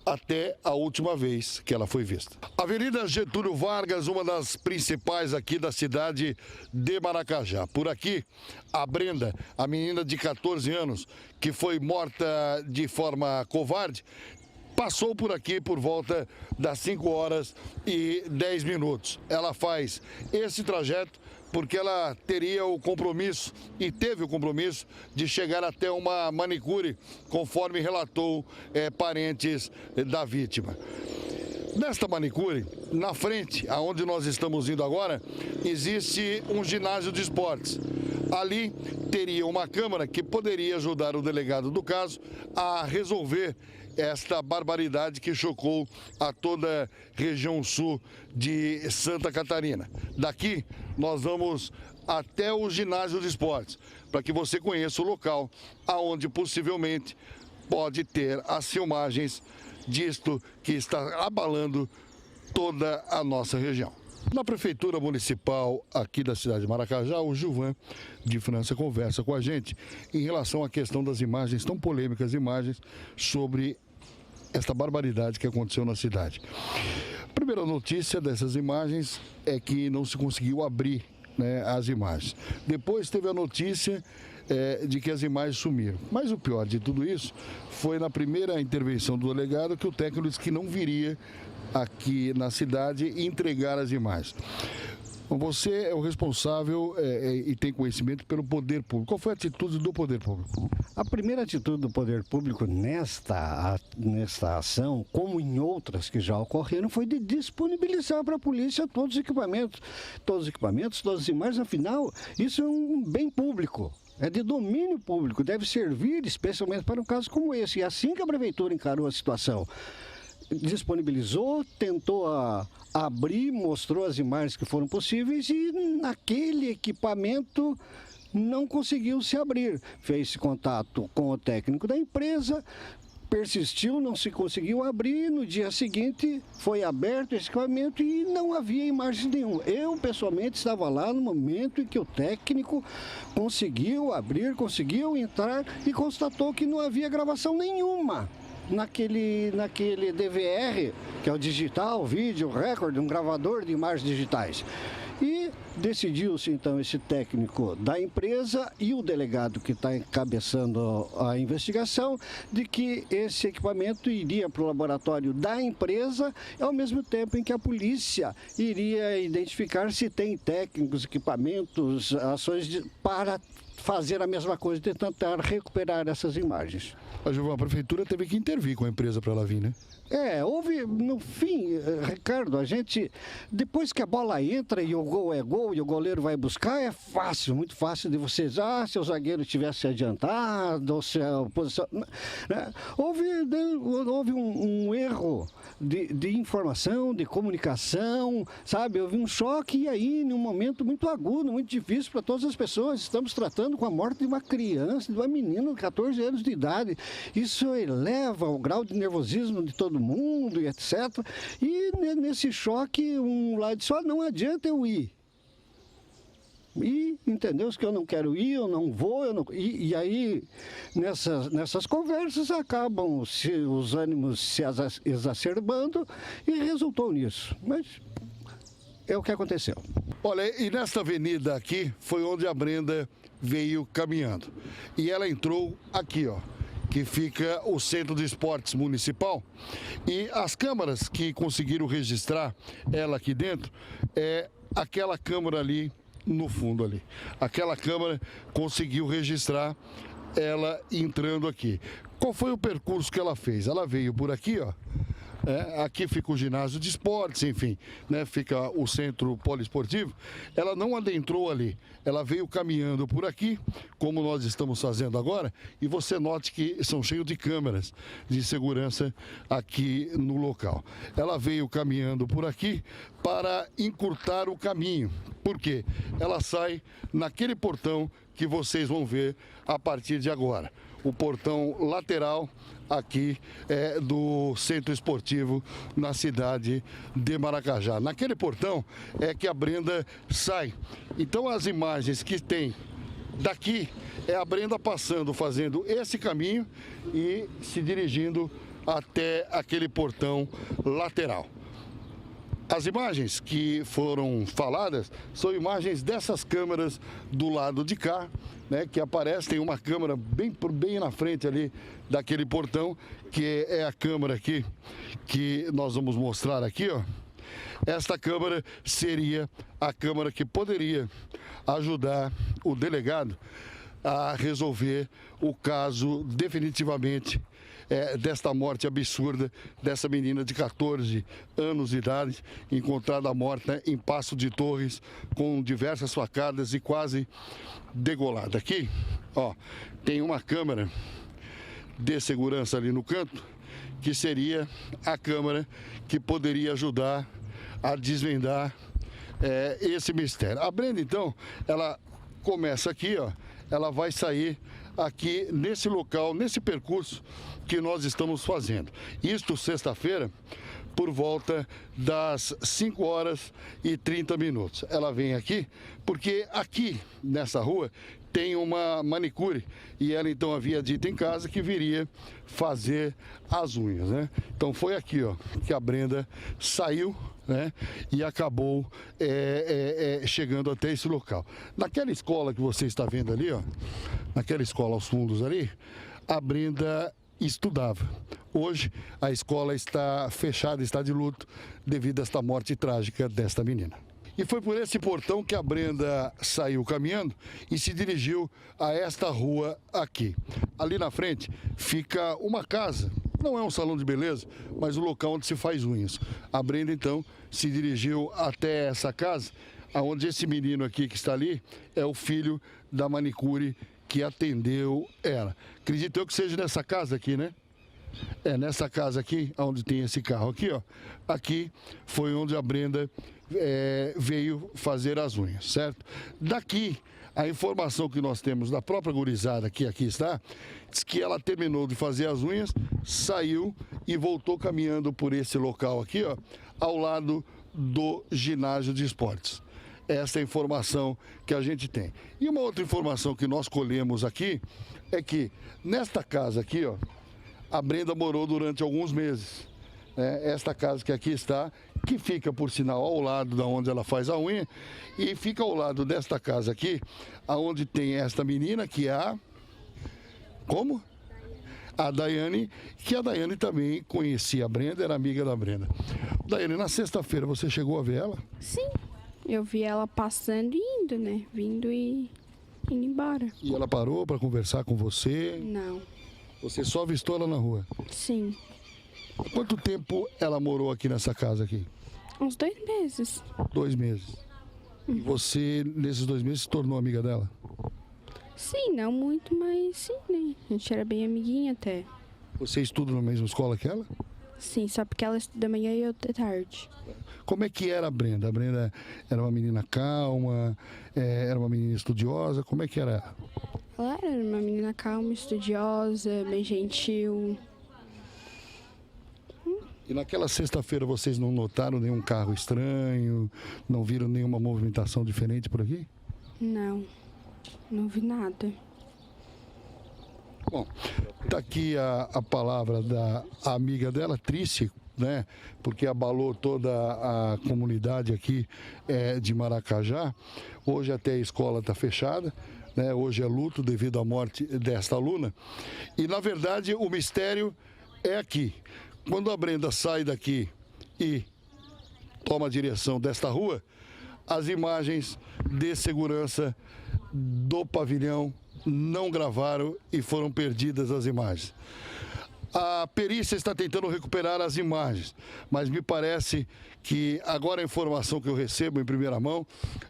até a última vez que ela foi vista. Avenida Getúlio Vargas, uma das principais aqui da cidade de Maracajá. Por aqui, a Brenda, a menina de 14 anos, que foi morta de forma covarde, passou por aqui por volta das 5 horas e 10 minutos. Ela faz esse trajeto porque ela teria o compromisso e teve o compromisso de chegar até uma manicure, conforme relatou parentes da vítima. Nesta manicure, na frente, aonde nós estamos indo agora, existe um ginásio de esportes. Ali teria uma câmara que poderia ajudar o delegado do caso a resolver esta barbaridade que chocou a toda a região sul de Santa Catarina. Daqui, nós vamos até o ginásio de esportes, para que você conheça o local aonde possivelmente pode ter as filmagens disto que está abalando toda a nossa região. Na Prefeitura Municipal aqui da cidade de Maracajá, o Gilvan de França conversa com a gente em relação à questão das imagens, tão polêmicas imagens, sobre esta barbaridade que aconteceu na cidade. A primeira notícia dessas imagens é que não se conseguiu abrir, as imagens. Depois teve a notícia de que as imagens sumiram. Mas o pior de tudo isso foi na primeira intervenção do delegado que o técnico disse que não viria aqui na cidade entregar as imagens. Você é o responsável e tem conhecimento pelo poder público. Qual foi a atitude do poder público? A primeira atitude do poder público nesta ação, como em outras que já ocorreram, foi de disponibilizar para a polícia todos os equipamentos, todas as imagens. Afinal, isso é um bem público. É de domínio público, deve servir especialmente para um caso como esse. E assim que a prefeitura encarou a situação, disponibilizou, tentou abrir, mostrou as imagens que foram possíveis e naquele equipamento não conseguiu se abrir. Fez contato com o técnico da empresa, persistiu, não se conseguiu abrir. No dia seguinte foi aberto esse equipamento e não havia imagem nenhuma. Eu, pessoalmente, estava lá no momento em que o técnico conseguiu abrir, conseguiu entrar e constatou que não havia gravação nenhuma naquele DVR, que é o digital, vídeo, recorde, um gravador de imagens digitais. E decidiu-se, então, esse técnico da empresa e o delegado que está encabeçando a investigação, de que esse equipamento iria para o laboratório da empresa, ao mesmo tempo em que a polícia iria identificar se tem técnicos, equipamentos, ações para fazer a mesma coisa, de tentar recuperar essas imagens. A prefeitura teve que intervir com a empresa para ela vir, né? Houve, no fim, Ricardo, a gente, depois que a bola entra e o gol é gol e o goleiro vai buscar, é fácil, muito fácil de vocês, se o zagueiro tivesse adiantado, ou se a posição... Né? Houve um erro de informação, de comunicação, sabe? Houve um choque e aí, num momento muito agudo, muito difícil para todas as pessoas, estamos tratando com a morte de uma criança, de uma menina de 14 anos de idade. Isso eleva o grau de nervosismo de todo mundo e etc. E nesse choque, um lado disse, não adianta eu ir. E entendeu? Que eu não quero ir, eu não vou, E aí, nessas conversas, acabam os ânimos se exacerbando e resultou nisso. Mas é o que aconteceu. Olha, e nesta avenida aqui foi onde a Brenda veio caminhando. E ela entrou aqui, ó, que fica o Centro de Esportes Municipal. E as câmaras que conseguiram registrar ela aqui dentro, é aquela câmera ali no fundo ali. Aquela câmera conseguiu registrar ela entrando aqui. Qual foi o percurso que ela fez? Ela veio por aqui, ó. Aqui fica o ginásio de esportes, enfim, né? Fica o centro poliesportivo. Ela não adentrou ali, ela veio caminhando por aqui, como nós estamos fazendo agora, e você note que são cheios de câmeras de segurança aqui no local. Ela veio caminhando por aqui para encurtar o caminho, porque ela sai naquele portão que vocês vão ver a partir de agora. O portão lateral aqui do Centro Esportivo na cidade de Maracajá. Naquele portão é que a Brenda sai. Então as imagens que tem daqui é a Brenda passando, fazendo esse caminho e se dirigindo até aquele portão lateral. As imagens que foram faladas são imagens dessas câmeras do lado de cá, né, que aparece, tem uma câmera bem na frente ali daquele portão, que é a câmera aqui, que nós vamos mostrar aqui, ó. Esta câmera seria a câmera que poderia ajudar o delegado a resolver o caso definitivamente desta morte absurda dessa menina de 14 anos de idade, encontrada morta em Passo de Torres, com diversas facadas e quase degolada. Aqui, ó, tem uma câmera de segurança ali no canto, que seria a câmera que poderia ajudar a desvendar esse mistério. A Brenda, então, ela começa aqui, ó, ela vai sair aqui nesse local, nesse percurso que nós estamos fazendo. Isto sexta-feira, por volta das 5h30. Ela vem aqui porque aqui nessa rua tem uma manicure e ela então havia dito em casa que viria fazer as unhas, né? Então foi aqui, ó, que a Brenda saiu, né, e acabou chegando até esse local. Naquela escola que você está vendo ali, ó, naquela escola aos fundos ali, a Brenda estudava. Hoje a escola está fechada, está de luto devido a esta morte trágica desta menina. E foi por esse portão que a Brenda saiu caminhando e se dirigiu a esta rua aqui. Ali na frente fica uma casa, não é um salão de beleza, mas o local onde se faz unhas. A Brenda, então, se dirigiu até essa casa, onde esse menino aqui que está ali é o filho da manicure que atendeu ela. Acredito eu que seja nessa casa aqui, né? É nessa casa aqui, onde tem esse carro aqui, ó. Aqui foi onde a Brenda veio fazer as unhas, certo? Daqui, a informação que nós temos da própria gurizada que aqui está, diz que ela terminou de fazer as unhas, saiu e voltou caminhando por esse local aqui, ó, ao lado do ginásio de esportes. Essa é a informação que a gente tem. E uma outra informação que nós colhemos aqui é que nesta casa aqui, ó, a Brenda morou durante alguns meses. Esta casa que aqui está, que fica, por sinal, ao lado da onde ela faz a unha, e fica ao lado desta casa aqui, aonde tem esta menina, que é a... Como? A Daiane, que a Daiane também conhecia a Brenda, era amiga da Brenda. Daiane, na sexta-feira você chegou a ver ela? Sim, eu vi ela passando e indo, né? Vindo e indo embora. E ela parou para conversar com você? Não. Você só avistou ela na rua? Sim. Quanto tempo ela morou aqui nessa casa aqui? Uns 2 meses. 2 meses. E você, nesses 2 meses, se tornou amiga dela? Sim, não muito, mas sim, né? A gente era bem amiguinha até. Você estuda na mesma escola que ela? Sim, só porque ela estuda de manhã e eu de tarde. Como é que era a Brenda? A Brenda era uma menina calma, era uma menina estudiosa, como é que era ela? Ela era uma menina calma, estudiosa, bem gentil. E naquela sexta-feira vocês não notaram nenhum carro estranho, não viram nenhuma movimentação diferente por aqui? Não, não vi nada. Bom, tá aqui a palavra da amiga dela, triste, né? Porque abalou toda a comunidade aqui de Maracajá. Hoje até a escola está fechada, né? Hoje é luto devido à morte desta aluna. E, na verdade, o mistério é aqui. Quando a Brenda sai daqui e toma a direção desta rua, as imagens de segurança do pavilhão não gravaram e foram perdidas as imagens. A perícia está tentando recuperar as imagens, mas me parece que agora a informação que eu recebo em primeira mão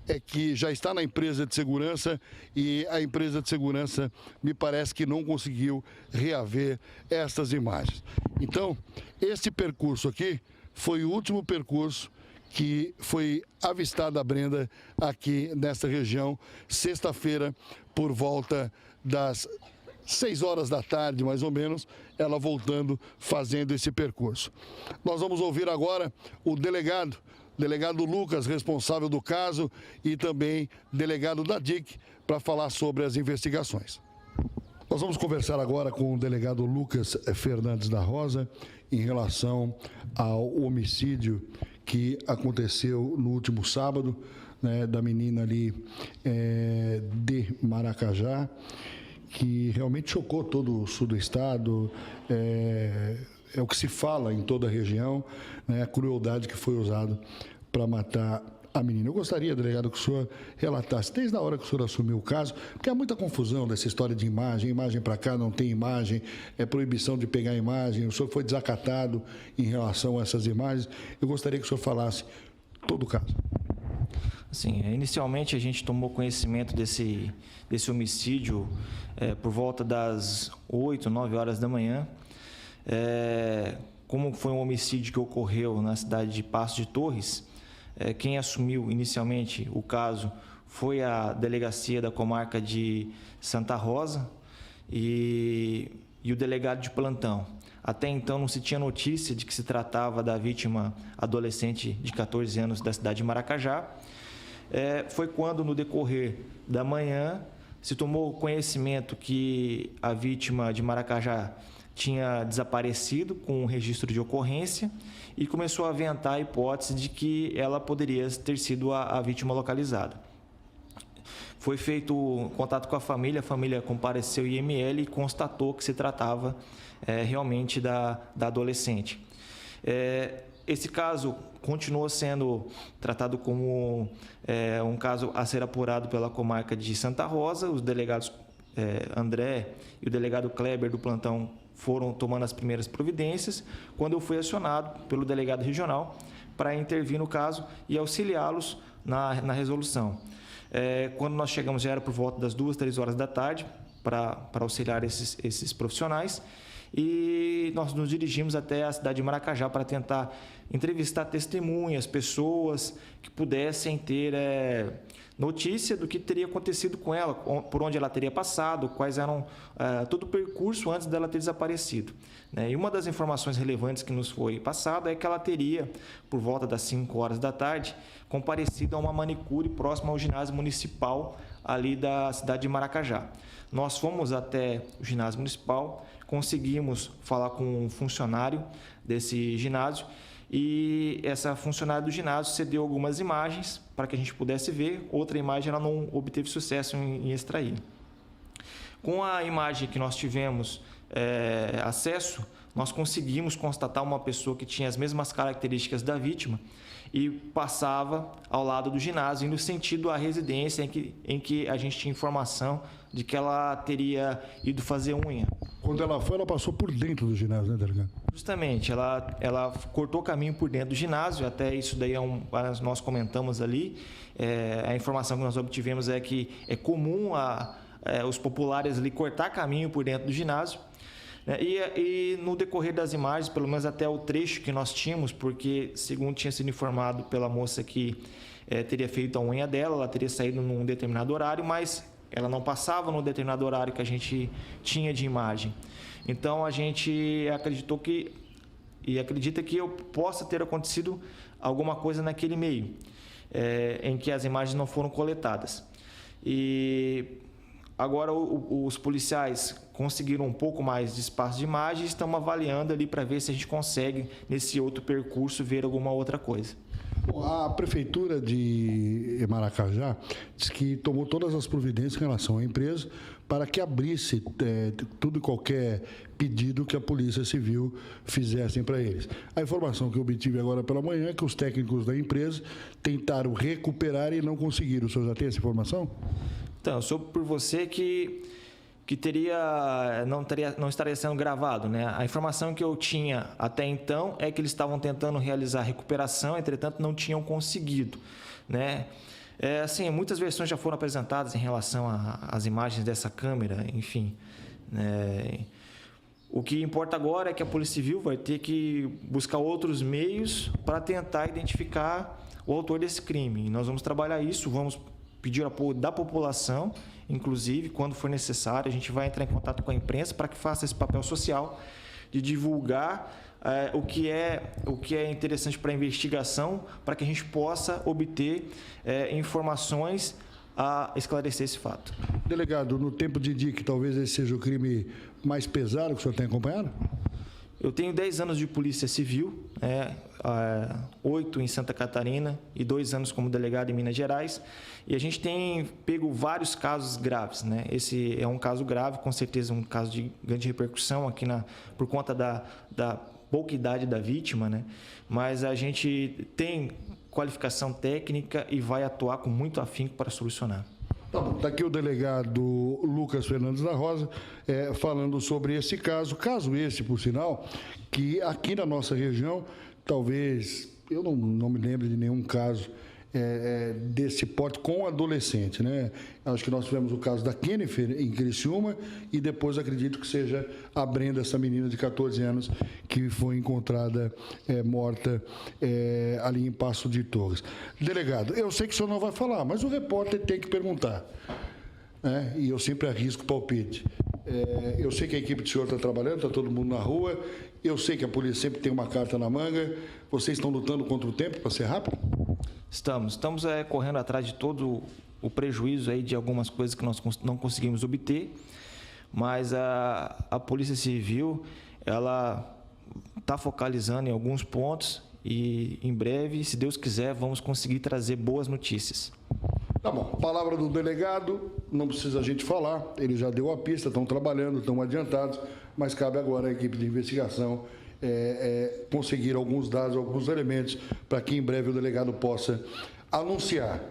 é que já está na empresa de segurança e a empresa de segurança me parece que não conseguiu reaver essas imagens. Então, esse percurso aqui foi o último percurso que foi avistada a Brenda aqui nesta região, sexta-feira, por volta das 6 horas da tarde, mais ou menos, ela voltando, fazendo esse percurso. Nós vamos ouvir agora o delegado Lucas, responsável do caso, e também delegado da DIC, para falar sobre as investigações. Nós vamos conversar agora com o delegado Lucas Fernandes da Rosa em relação ao homicídio que aconteceu no último sábado, né, da menina ali de Maracajá, que realmente chocou todo o sul do estado, é o que se fala em toda a região, né, a crueldade que foi usada para matar a menina. Eu gostaria, delegado, que o senhor relatasse, desde a hora que o senhor assumiu o caso, porque há muita confusão dessa história de imagem para cá não tem imagem, é proibição de pegar imagem, o senhor foi desacatado em relação a essas imagens. Eu gostaria que o senhor falasse todo o caso. Sim, inicialmente a gente tomou conhecimento desse homicídio por volta das 8, 9 horas da manhã. Como foi um homicídio que ocorreu na cidade de Passo de Torres, quem assumiu inicialmente o caso foi a delegacia da comarca de Santa Rosa e o delegado de plantão. Até então não se tinha notícia de que se tratava da vítima adolescente de 14 anos da cidade de Maracajá. Foi quando, no decorrer da manhã, se tomou conhecimento que a vítima de Maracajá tinha desaparecido com um registro de ocorrência e começou a aventar a hipótese de que ela poderia ter sido a vítima localizada. Foi feito contato com a família compareceu ao IML e constatou que se tratava realmente da adolescente. esse caso continua sendo tratado como um caso a ser apurado pela comarca de Santa Rosa. Os delegados André e o delegado Kleber do plantão foram tomando as primeiras providências, quando eu fui acionado pelo delegado regional para intervir no caso e auxiliá-los na resolução. Quando nós chegamos, já era por volta das 2, 3 horas da tarde, para auxiliar esses profissionais, e nós nos dirigimos até a cidade de Maracajá para tentar entrevistar testemunhas, pessoas que pudessem ter notícia do que teria acontecido com ela, por onde ela teria passado, quais eram todo o percurso antes dela ter desaparecido. E uma das informações relevantes que nos foi passada é que ela teria, por volta das 5 horas da tarde, comparecido a uma manicure próxima ao ginásio municipal ali da cidade de Maracajá. Nós fomos até o ginásio municipal, conseguimos falar com um funcionário desse ginásio e essa funcionária do ginásio cedeu algumas imagens para que a gente pudesse ver. Outra imagem ela não obteve sucesso em extrair. Com a imagem que nós tivemos acesso, nós conseguimos constatar uma pessoa que tinha as mesmas características da vítima e passava ao lado do ginásio, indo sentido à residência em que a gente tinha informação de que ela teria ido fazer unha. Quando ela foi, ela passou por dentro do ginásio, né, delegado? Justamente, ela cortou o caminho por dentro do ginásio, até isso daí nós comentamos ali. A informação que nós obtivemos é que é comum os populares ali cortar caminho por dentro do ginásio. E no decorrer das imagens, pelo menos até o trecho que nós tínhamos, porque segundo tinha sido informado pela moça que teria feito a unha dela, ela teria saído num determinado horário, mas ela não passava no determinado horário que a gente tinha de imagem. Então a gente acreditou e acredita que possa ter acontecido alguma coisa naquele meio, em que as imagens não foram coletadas. E agora os policiais conseguiram um pouco mais de espaço de imagem e estamos avaliando ali para ver se a gente consegue, nesse outro percurso, ver alguma outra coisa. A Prefeitura de Maracajá disse que tomou todas as providências em relação à empresa para que abrisse tudo e qualquer pedido que a Polícia Civil fizessem para eles. A informação que eu obtive agora pela manhã é que os técnicos da empresa tentaram recuperar e não conseguiram. O senhor já tem essa informação? Então, eu soube por você que não estaria sendo gravado, né? A informação que eu tinha até então é que eles estavam tentando realizar a recuperação, entretanto não tinham conseguido, né? Assim, muitas versões já foram apresentadas em relação às imagens dessa câmera, enfim. O que importa agora é que a Polícia Civil vai ter que buscar outros meios para tentar identificar o autor desse crime. E nós vamos trabalhar isso, vamos pedir apoio da população, inclusive, quando for necessário, a gente vai entrar em contato com a imprensa para que faça esse papel social de divulgar o que é interessante para a investigação, para que a gente possa obter informações a esclarecer esse fato. Delegado, no tempo de dia, que talvez esse seja o crime mais pesado que o senhor tem acompanhado? Eu tenho 10 anos de Polícia Civil, 8 em Santa Catarina e 2 anos como delegado em Minas Gerais. E a gente tem pego vários casos graves, né? Esse é um caso grave, com certeza um caso de grande repercussão aqui por conta da pouca idade da vítima, né? Mas a gente tem qualificação técnica e vai atuar com muito afinco para solucionar. Tá bom, está aqui o delegado Lucas Fernandes da Rosa falando sobre esse caso esse, por sinal, que aqui na nossa região, talvez, eu não me lembro de nenhum caso desse porte com adolescente, né? Acho que nós tivemos o caso da Kennifer em Criciúma e depois acredito que seja a Brenda, essa menina de 14 anos que foi encontrada morta ali em Passo de Torres. Delegado, eu sei que o senhor não vai falar, mas o repórter tem que perguntar, né? E eu sempre arrisco palpite. Eu sei que a equipe do senhor está trabalhando, está todo mundo na rua, eu sei que a polícia sempre tem uma carta na manga, vocês estão lutando contra o tempo para ser rápido? Estamos correndo atrás de todo o prejuízo aí de algumas coisas que nós não conseguimos obter, mas a Polícia Civil, ela está focalizando em alguns pontos e em breve, se Deus quiser, vamos conseguir trazer boas notícias. Tá bom, palavra do delegado, não precisa a gente falar, ele já deu a pista, estão trabalhando, estão adiantados, mas cabe agora à equipe de investigação conseguir alguns dados, alguns elementos, para que em breve o delegado possa anunciar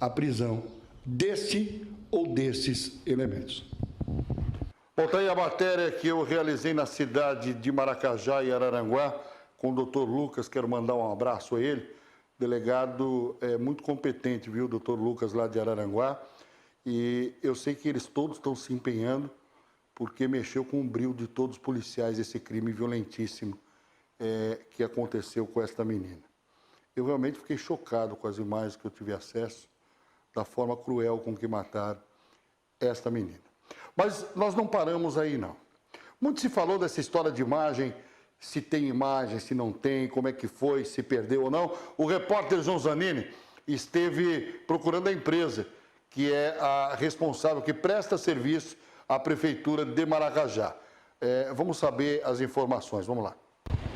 a prisão deste ou desses elementos. Bom, tá aí a matéria que eu realizei na cidade de Maracajá e Araranguá com o doutor Lucas. Quero mandar um abraço a ele. Delegado muito competente, viu, doutor Lucas, lá de Araranguá. E eu sei que eles todos estão se empenhando, porque mexeu com o brio de todos os policiais esse crime violentíssimo que aconteceu com esta menina. Eu realmente fiquei chocado com as imagens que eu tive acesso, da forma cruel com que mataram esta menina. Mas nós não paramos aí, não. Muito se falou dessa história de imagem, se tem imagem, se não tem, como é que foi, se perdeu ou não. O repórter João Zanini esteve procurando a empresa, que é a responsável, que presta serviço à Prefeitura de Maracajá. Vamos saber as informações, vamos lá.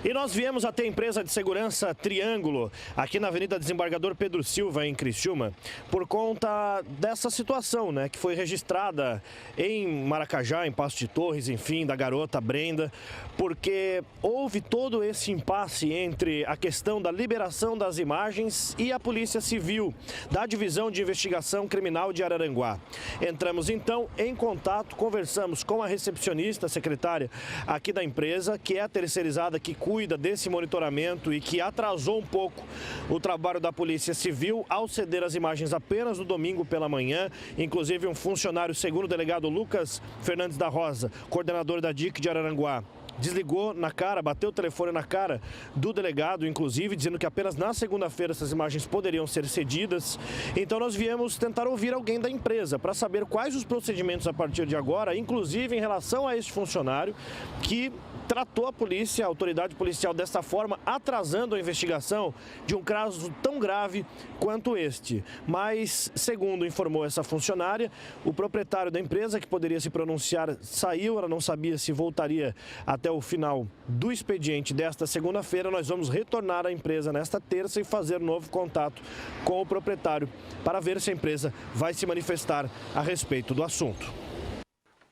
E nós viemos até a empresa de segurança Triângulo, aqui na Avenida Desembargador Pedro Silva, em Criciúma, por conta dessa situação, né, que foi registrada em Maracajá, em Passo de Torres, enfim, da garota Brenda, porque houve todo esse impasse entre a questão da liberação das imagens e a Polícia Civil, da Divisão de Investigação Criminal de Araranguá. Entramos, então, em contato, conversamos com a recepcionista, secretária aqui da empresa, que é a terceirizada que cuida desse monitoramento e que atrasou um pouco o trabalho da Polícia Civil ao ceder as imagens apenas no domingo pela manhã. Inclusive, um funcionário, segundo o delegado Lucas Fernandes da Rosa, coordenador da DIC de Araranguá, desligou na cara, bateu o telefone na cara do delegado, inclusive, dizendo que apenas na segunda-feira essas imagens poderiam ser cedidas. Então nós viemos tentar ouvir alguém da empresa para saber quais os procedimentos a partir de agora, inclusive em relação a este funcionário que tratou a polícia, a autoridade policial desta forma, atrasando a investigação de um caso tão grave quanto este. Mas, segundo informou essa funcionária, o proprietário da empresa, que poderia se pronunciar, saiu. Ela não sabia se voltaria até o final do expediente desta segunda-feira. Nós vamos retornar à empresa nesta terça e fazer novo contato com o proprietário para ver se a empresa vai se manifestar a respeito do assunto.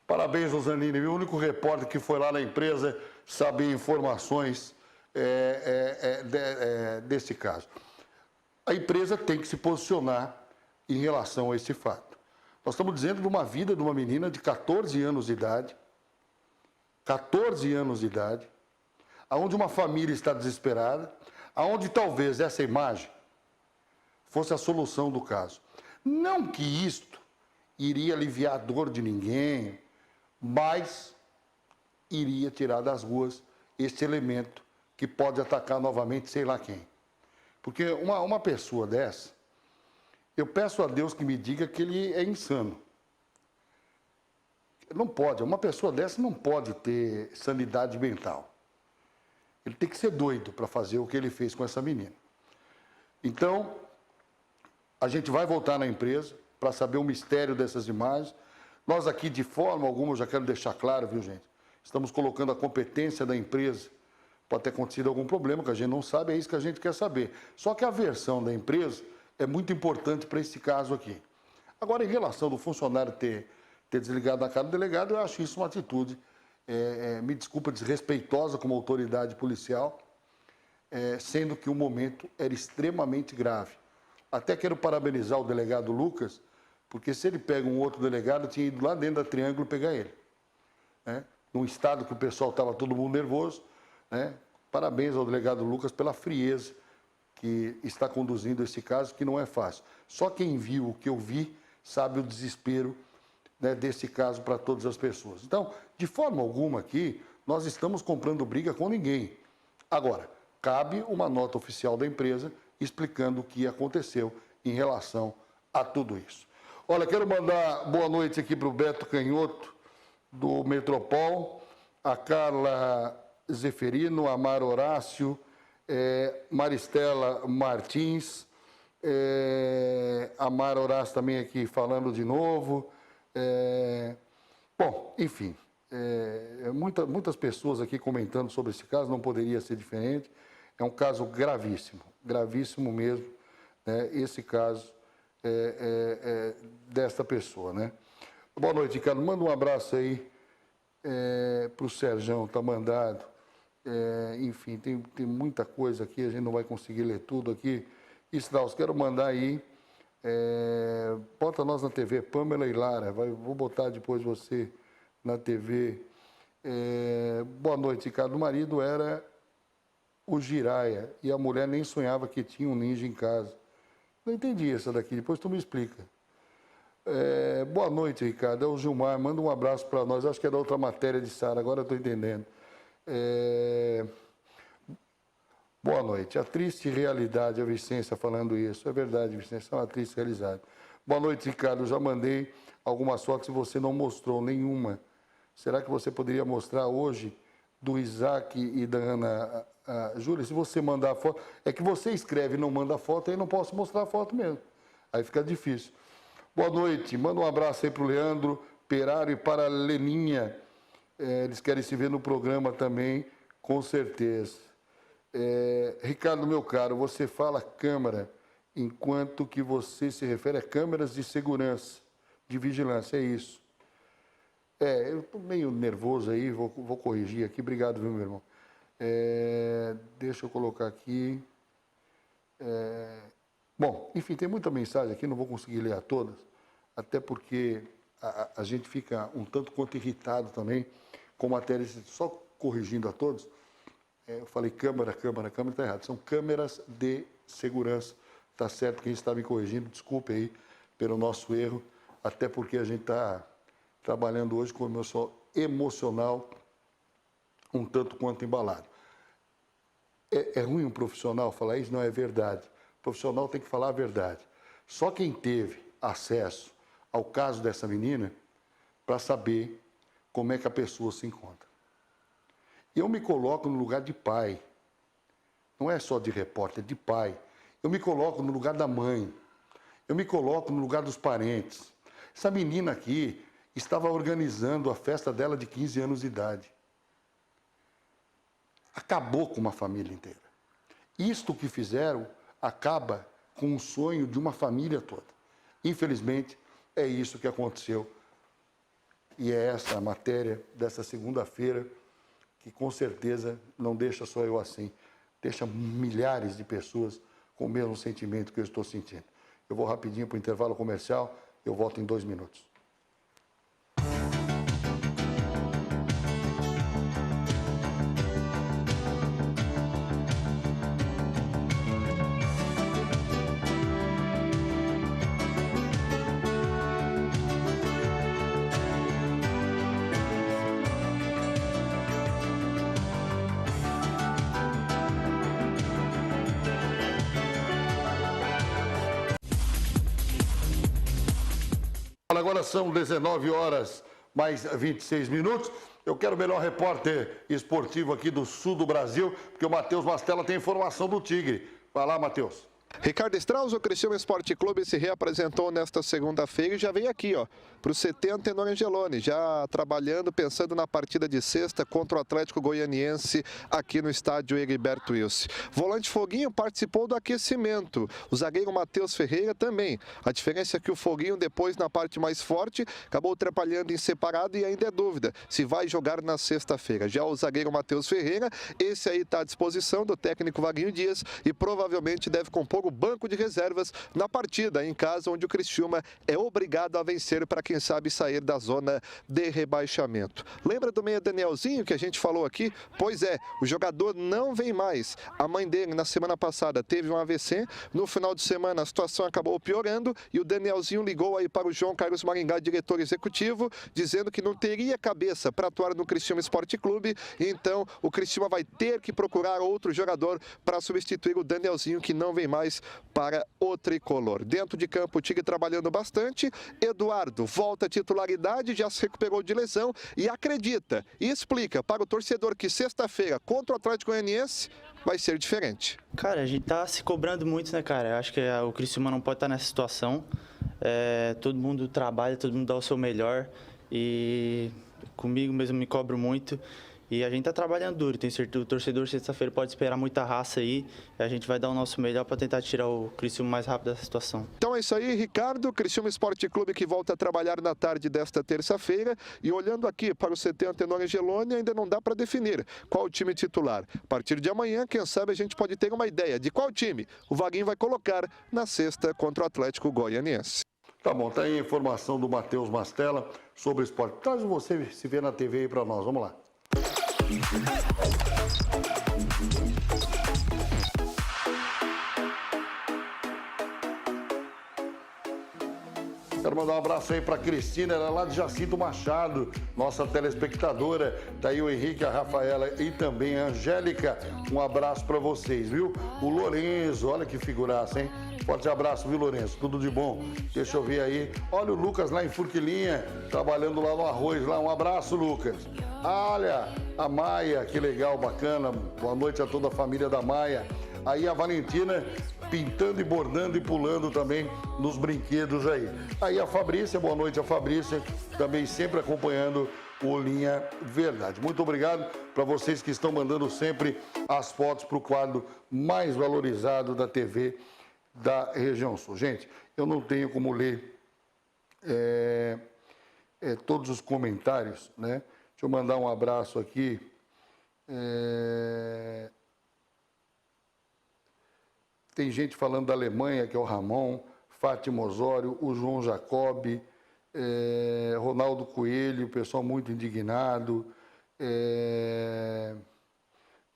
Parabéns, Rosanine. O único repórter que foi lá na empresa saber informações desse caso. A empresa tem que se posicionar em relação a esse fato. Nós estamos dizendo de uma vida de uma menina de 14 anos de idade, 14 anos de idade, onde uma família está desesperada, onde talvez essa imagem fosse a solução do caso. Não que isto iria aliviar a dor de ninguém, mas iria tirar das ruas esse elemento que pode atacar novamente sei lá quem. Porque uma pessoa dessa, eu peço a Deus que me diga que ele é insano. Não pode, uma pessoa dessa não pode ter sanidade mental. Ele tem que ser doido para fazer o que ele fez com essa menina. Então, a gente vai voltar na empresa para saber o mistério dessas imagens. Nós aqui, de forma alguma, eu já quero deixar claro, viu, gente? Estamos colocando a competência da empresa. Pode ter acontecido algum problema que a gente não sabe, é isso que a gente quer saber. Só que a versão da empresa é muito importante para esse caso aqui. Agora, em relação do funcionário ter desligado a cara do delegado, eu acho isso uma atitude, me desculpa, desrespeitosa como autoridade policial, sendo que o momento era extremamente grave. Até quero parabenizar o delegado Lucas, porque se ele pega um outro delegado, tinha ido lá dentro da Triângulo pegar ele. Né? Num estado que o pessoal estava todo mundo nervoso. Né? Parabéns ao delegado Lucas pela frieza que está conduzindo esse caso, que não é fácil. Só quem viu o que eu vi sabe o desespero, né, desse caso para todas as pessoas. Então, de forma alguma aqui, nós estamos comprando briga com ninguém. Agora, cabe uma nota oficial da empresa explicando o que aconteceu em relação a tudo isso. Olha, quero mandar boa noite aqui para o Beto Canhoto, do Metropol, a Carla Zeferino, a Mara Horácio, Maristela Martins, a Mara Horácio também aqui falando de novo. Bom, enfim, muitas pessoas aqui comentando sobre esse caso, não poderia ser diferente. É um caso gravíssimo, gravíssimo mesmo, né? Esse caso desta pessoa, né? Boa noite, Ricardo. Manda um abraço aí para o Serjão, tá mandado. Enfim, tem muita coisa aqui, a gente não vai conseguir ler tudo aqui. Strauss, quero mandar aí, bota nós na TV, Pamela e Lara, vou botar depois você na TV. Boa noite, Ricardo. O marido era o Jiraya e a mulher nem sonhava que tinha um ninja em casa. Não entendi essa daqui, depois tu me explica. Boa noite, Ricardo. É o Gilmar, manda um abraço para nós. Acho que é da outra matéria de Sara, agora eu estou entendendo. Boa noite. A triste realidade, a Vicência falando isso. É verdade, Vicência, é uma triste realidade. Boa noite, Ricardo. Eu já mandei algumas fotos e você não mostrou nenhuma. Será que você poderia mostrar hoje do Isaac e da Ana? Júlia, se você mandar a foto... É que você escreve e não manda a foto, aí não posso mostrar a foto mesmo. Aí fica difícil. Boa noite. Manda um abraço aí para o Leandro Peraro e para a Leninha. Eles querem se ver no programa também, com certeza. Ricardo, meu caro, você fala câmara, enquanto que você se refere a câmeras de segurança, de vigilância, é isso. Eu estou meio nervoso aí, vou corrigir aqui. Obrigado, viu, meu irmão? Deixa eu colocar aqui. Bom, enfim, tem muita mensagem aqui, não vou conseguir ler a todas, até porque a gente fica um tanto quanto irritado também com matérias, só corrigindo a todos. Eu falei câmera, está errado. São câmeras de segurança, está certo? Quem está me corrigindo, desculpe aí pelo nosso erro, até porque a gente está trabalhando hoje com o emocional um tanto quanto embalado. É ruim um profissional falar isso? Não é verdade. O profissional tem que falar a verdade. Só quem teve acesso ao caso dessa menina para saber como é que a pessoa se encontra. Eu me coloco no lugar de pai. Não é só de repórter, é de pai. Eu me coloco no lugar da mãe. Eu me coloco no lugar dos parentes. Essa menina aqui estava organizando a festa dela de 15 anos de idade. Acabou com uma família inteira. Isto que fizeram acaba com o sonho de uma família toda. Infelizmente, é isso que aconteceu. E é essa a matéria dessa segunda-feira, que com certeza não deixa só eu assim, deixa milhares de pessoas com o mesmo sentimento que eu estou sentindo. Eu vou rapidinho para o intervalo comercial, eu volto em 2 minutos. Agora são 19 horas mais 26 minutos. Eu quero o melhor repórter esportivo aqui do sul do Brasil, porque o Matheus Mastella tem informação do Tigre. Vai lá, Matheus. Ricardo Strauss, o Criciúma Esporte Clube se reapresentou nesta segunda-feira e já veio aqui, para o CT Antenor Angeloni, já trabalhando, pensando na partida de sexta contra o Atlético Goianiense aqui no estádio Heriberto Wilson. Volante Foguinho participou do aquecimento, o zagueiro Matheus Ferreira também. A diferença é que o Foguinho, depois na parte mais forte, acabou atrapalhando em separado e ainda é dúvida se vai jogar na sexta-feira. Já o zagueiro Matheus Ferreira, esse aí está à disposição do técnico Vaguinho Dias e provavelmente deve compor o banco de reservas na partida em casa, onde o Criciúma é obrigado a vencer para, quem sabe, sair da zona de rebaixamento. Lembra do meia Danielzinho que a gente falou aqui? Pois é, o jogador não vem mais. A mãe dele, na semana passada, teve um AVC. No final de semana, a situação acabou piorando e o Danielzinho ligou aí para o João Carlos Maringá, diretor executivo, dizendo que não teria cabeça para atuar no Criciúma Esporte Clube. Então, o Criciúma vai ter que procurar outro jogador para substituir o Danielzinho, que não vem mais para o tricolor. Dentro de campo, o Tigre trabalhando bastante. Eduardo volta à titularidade, já se recuperou de lesão e acredita e explica para o torcedor que sexta-feira contra o Atlético Goianiense vai ser diferente. Cara, a gente tá se cobrando muito, né, cara? Eu acho que o Criciúma não pode estar nessa situação. Todo mundo trabalha, todo mundo dá o seu melhor e comigo mesmo me cobro muito. E a gente tá trabalhando duro, tenho certeza, o torcedor sexta-feira pode esperar muita raça aí, e a gente vai dar o nosso melhor para tentar tirar o Criciúma mais rápido dessa situação. Então é isso aí, Ricardo. Criciúma Esporte Clube que volta a trabalhar na tarde desta terça-feira. E olhando aqui para o CT Antenor Angeloni, ainda não dá para definir qual o time titular. A partir de amanhã, quem sabe a gente pode ter uma ideia de qual time o Vaguinho vai colocar na sexta contra o Atlético Goianiense. Tá bom, tá aí a informação do Matheus Mastella sobre o esporte. Traz você se vê na TV aí para nós, vamos lá. Quero mandar um abraço aí para Cristina, ela é lá de Jacinto Machado, nossa telespectadora. Tá aí o Henrique, a Rafaela e também a Angélica. Um abraço para vocês, viu? O Lorenzo, olha que figuraça, hein? Forte abraço, viu, Lourenço? Tudo de bom. Deixa eu ver aí. Olha o Lucas lá em Furquilinha, trabalhando lá no arroz. Lá. Um abraço, Lucas. Olha, a Maia, que legal, bacana. Boa noite a toda a família da Maia. Aí a Valentina pintando e bordando e pulando também nos brinquedos aí. Aí a Fabrícia, boa noite a Fabrícia, também sempre acompanhando o Linha Verdade. Muito obrigado para vocês que estão mandando sempre as fotos para o quadro mais valorizado da TV da região sul. Gente, eu não tenho como ler todos os comentários, né? Deixa eu mandar um abraço aqui. Tem gente falando da Alemanha, que é o Ramon, Fátima Osório, o João Jacob, Ronaldo Coelho, pessoal muito indignado,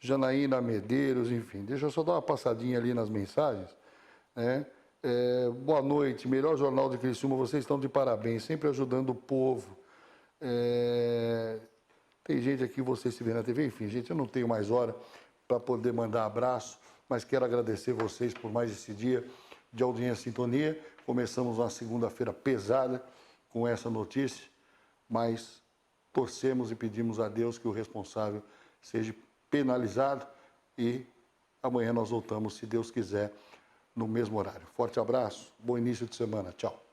Janaína Medeiros, enfim. Deixa eu só dar uma passadinha ali nas mensagens, né? Boa noite, melhor jornal de Criciúma, vocês estão de parabéns, sempre ajudando o povo. Tem gente aqui, vocês se vê na TV, enfim, gente, eu não tenho mais hora para poder mandar abraço, mas quero agradecer vocês por mais esse dia de audiência e sintonia. Começamos uma segunda-feira pesada com essa notícia, mas torcemos e pedimos a Deus que o responsável seja penalizado e amanhã nós voltamos, se Deus quiser, no mesmo horário. Forte abraço, bom início de semana, tchau.